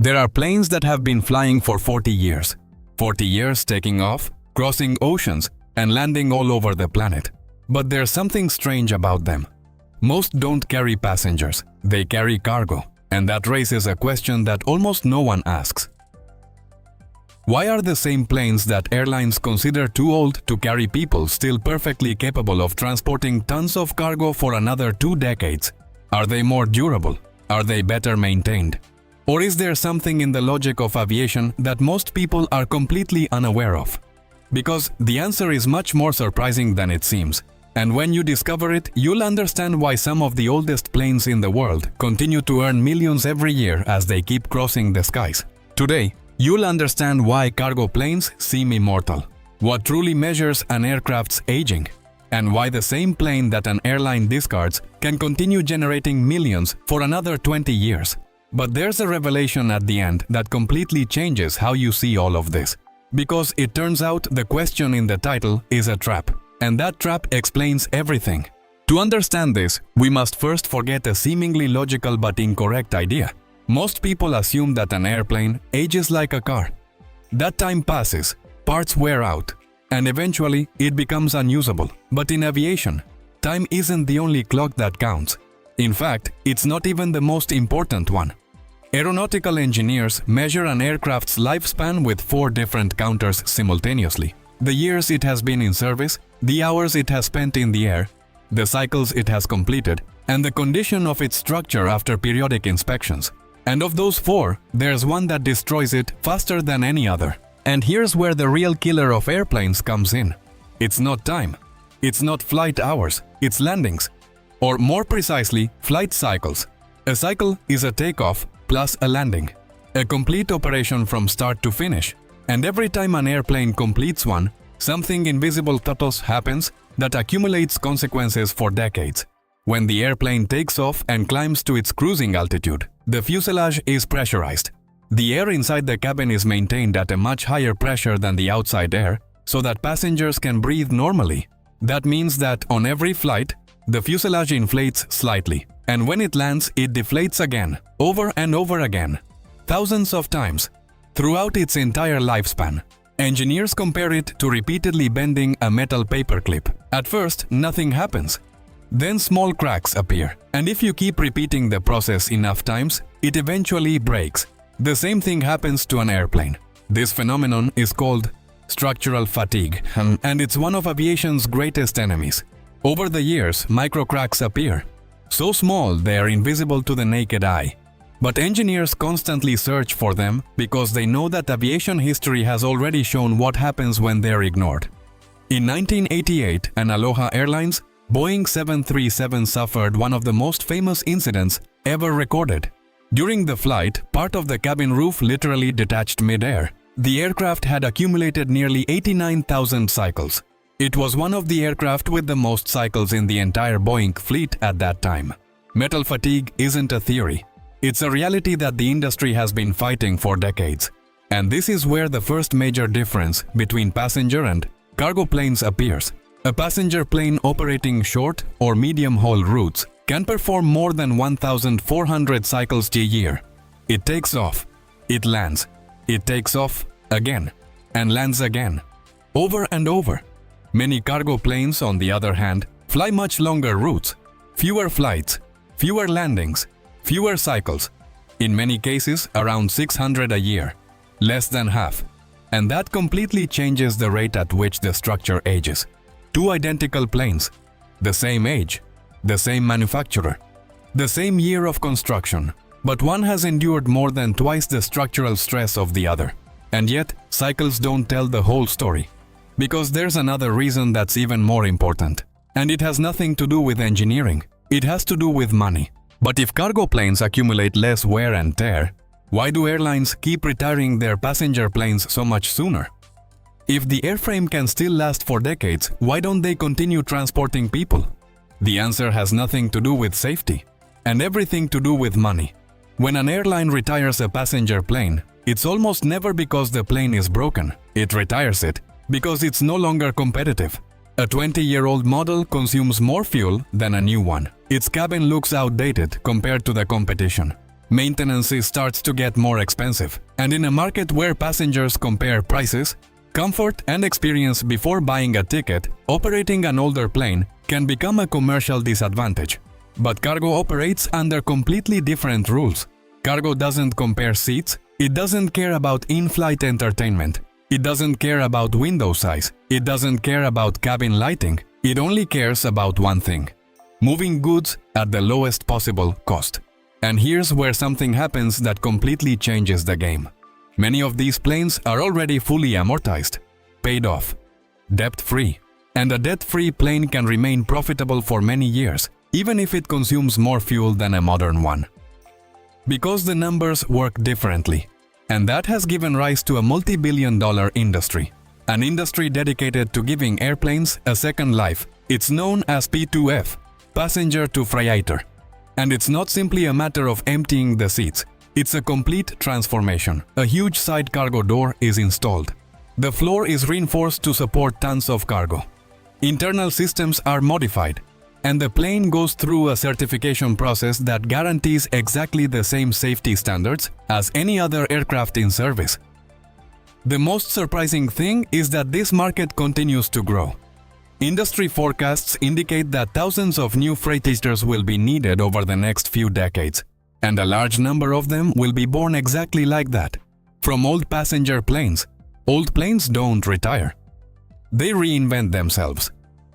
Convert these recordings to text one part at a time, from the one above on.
There are planes that have been flying for 40 years. 40 years taking off, crossing oceans, and landing all over the planet. But there's something strange about them. Most don't carry passengers, they carry cargo. And that raises a question that almost no one asks. Why are the same planes that airlines consider too old to carry people still perfectly capable of transporting tons of cargo for another 2 decades? Are they more durable? Are they better maintained? Or is there something in the logic of aviation that most people are completely unaware of? Because the answer is much more surprising than it seems. And when you discover it, you'll understand why some of the oldest planes in the world continue to earn millions every year as they keep crossing the skies. Today, you'll understand why cargo planes seem immortal, what truly measures an aircraft's aging, and why the same plane that an airline discards can continue generating millions for another 20 years. But there's a revelation at the end that completely changes how you see all of this. Because it turns out the question in the title is a trap. And that trap explains everything. To understand this, we must first forget a seemingly logical but incorrect idea. Most people assume that an airplane ages like a car. That time passes, parts wear out, and eventually it becomes unusable. But in aviation, time isn't the only clock that counts. In fact, it's not even the most important one. Aeronautical engineers measure an aircraft's lifespan with 4 different counters simultaneously. The years it has been in service, the hours it has spent in the air, the cycles it has completed, and the condition of its structure after periodic inspections. And of those 4, there's one that destroys it faster than any other. And here's where the real killer of airplanes comes in. It's not time. It's not flight hours. It's landings. Or more precisely, flight cycles. A cycle is a takeoff plus a landing. A complete operation from start to finish. And every time an airplane completes one, something invisible to us happens that accumulates consequences for decades. When the airplane takes off and climbs to its cruising altitude, the fuselage is pressurized. The air inside the cabin is maintained at a much higher pressure than the outside air, so that passengers can breathe normally. That means that on every flight, the fuselage inflates slightly, and when it lands, it deflates again, over and over again, thousands of times. Throughout its entire lifespan, engineers compare it to repeatedly bending a metal paperclip. At first, nothing happens. Then small cracks appear, and if you keep repeating the process enough times, it eventually breaks. The same thing happens to an airplane. This phenomenon is called structural fatigue, and it's one of aviation's greatest enemies. Over the years, microcracks appear. So small they are invisible to the naked eye. But engineers constantly search for them because they know that aviation history has already shown what happens when they are ignored. In 1988, an Aloha Airlines Boeing 737 suffered one of the most famous incidents ever recorded. During the flight, part of the cabin roof literally detached mid-air. The aircraft had accumulated nearly 89,000 cycles. It was one of the aircraft with the most cycles in the entire Boeing fleet at that time. Metal fatigue isn't a theory. It's a reality that the industry has been fighting for decades. And this is where the first major difference between passenger and cargo planes appears. A passenger plane operating short or medium-haul routes can perform more than 1,400 cycles a year. It takes off, it lands, it takes off again, and lands again, over and over. Many cargo planes, on the other hand, fly much longer routes, fewer flights, fewer landings, fewer cycles, in many cases around 600 a year, less than half. And that completely changes the rate at which the structure ages. 2 identical planes, the same age, the same manufacturer, the same year of construction, but one has endured more than twice the structural stress of the other. And yet, cycles don't tell the whole story. Because there's another reason that's even more important. And it has nothing to do with engineering. It has to do with money. But if cargo planes accumulate less wear and tear, why do airlines keep retiring their passenger planes so much sooner? If the airframe can still last for decades, why don't they continue transporting people? The answer has nothing to do with safety, and everything to do with money. When an airline retires a passenger plane, it's almost never because the plane is broken. It retires it because it's no longer competitive. A 20-year-old model consumes more fuel than a new one. Its cabin looks outdated compared to the competition. Maintenance starts to get more expensive, and in a market where passengers compare prices, comfort and experience before buying a ticket, operating an older plane can become a commercial disadvantage. But cargo operates under completely different rules. Cargo doesn't compare seats, it doesn't care about in-flight entertainment, it doesn't care about window size, it doesn't care about cabin lighting, it only cares about one thing: moving goods at the lowest possible cost. And here's where something happens that completely changes the game. Many of these planes are already fully amortized, paid off, debt-free. And a debt-free plane can remain profitable for many years, even if it consumes more fuel than a modern one. Because the numbers work differently. And that has given rise to a multi-billion-dollar industry. An industry dedicated to giving airplanes a second life. It's known as P2F, passenger to freighter. And it's not simply a matter of emptying the seats. It's a complete transformation. A huge side cargo door is installed. The floor is reinforced to support tons of cargo. Internal systems are modified, and the plane goes through a certification process that guarantees exactly the same safety standards as any other aircraft in service. The most surprising thing is that this market continues to grow. Industry forecasts indicate that thousands of new freighters will be needed over the next few decades, and a large number of them will be born exactly like that, from old passenger planes. Old planes don't retire. They reinvent themselves.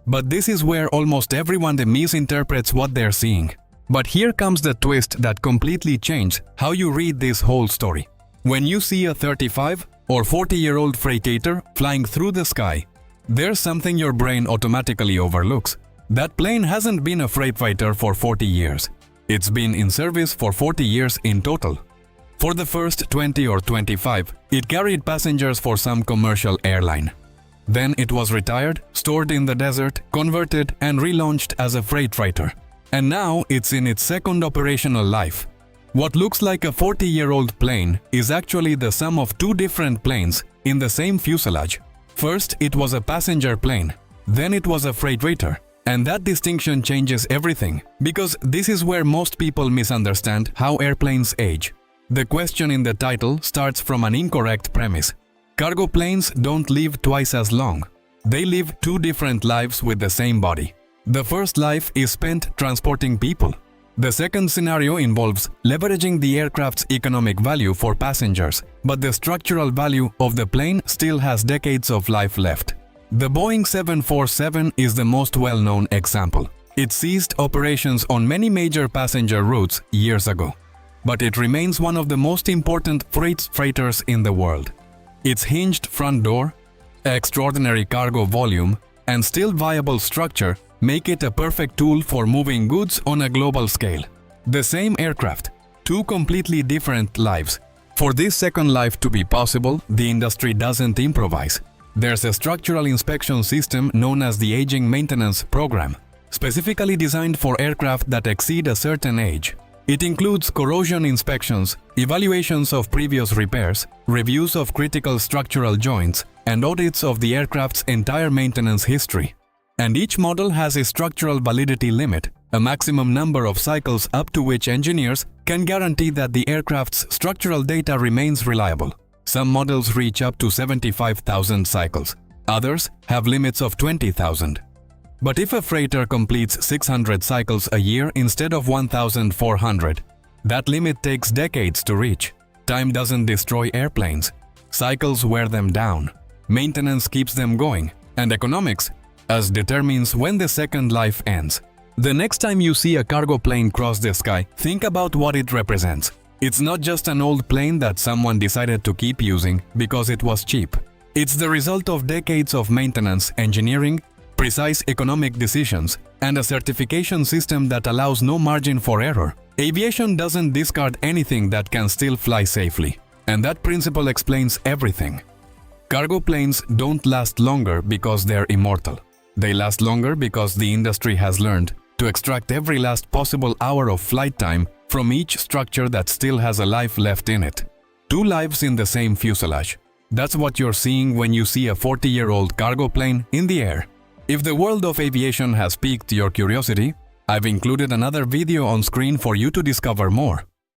But this is where almost everyone misinterprets what they're seeing. But here comes the twist that completely changes how you read this whole story. When you see a 35 or 40-year-old freighter flying through the sky, there's something your brain automatically overlooks. That plane hasn't been a freight fighter for 40 years. It's been in service for 40 years in total. For the first 20 or 25, it carried passengers for some commercial airline. Then it was retired, stored in the desert, converted and relaunched as a freight freighter. And now it's in its second operational life. What looks like a 40-year-old plane is actually the sum of two different planes in the same fuselage. First, it was a passenger plane. Then it was a freight freighter. And that distinction changes everything, because this is where most people misunderstand how airplanes age. The question in the title starts from an incorrect premise. Cargo planes don't live twice as long. They live two different lives with the same body. The first life is spent transporting people. The second scenario involves leveraging the aircraft's economic value for passengers, but the structural value of the plane still has decades of life left. The Boeing 747 is the most well-known example. It ceased operations on many major passenger routes years ago, but it remains one of the most important freighters in the world. Its hinged front door, extraordinary cargo volume, and still viable structure make it a perfect tool for moving goods on a global scale. The same aircraft, two completely different lives. For this second life to be possible, the industry doesn't improvise. There's a structural inspection system known as the Aging Maintenance Program, specifically designed for aircraft that exceed a certain age. It includes corrosion inspections, evaluations of previous repairs, reviews of critical structural joints, and audits of the aircraft's entire maintenance history. And each model has a structural validity limit, a maximum number of cycles up to which engineers can guarantee that the aircraft's structural data remains reliable. Some models reach up to 75,000 cycles. Others have limits of 20,000. But if a freighter completes 600 cycles a year instead of 1,400, that limit takes decades to reach. Time doesn't destroy airplanes. Cycles wear them down. Maintenance keeps them going. And economics determines when the second life ends. The next time you see a cargo plane cross the sky, think about what it represents. It's not just an old plane that someone decided to keep using because it was cheap. It's the result of decades of maintenance, engineering, precise economic decisions, and a certification system that allows no margin for error. Aviation doesn't discard anything that can still fly safely, and that principle explains everything. Cargo planes don't last longer because they're immortal. They last longer because the industry has learned to extract every last possible hour of flight time from each structure that still has a life left in it. Two lives in the same fuselage. That's what you're seeing when you see a 40-year-old cargo plane in the air. If the world of aviation has piqued your curiosity, I've included another video on screen for you to discover more.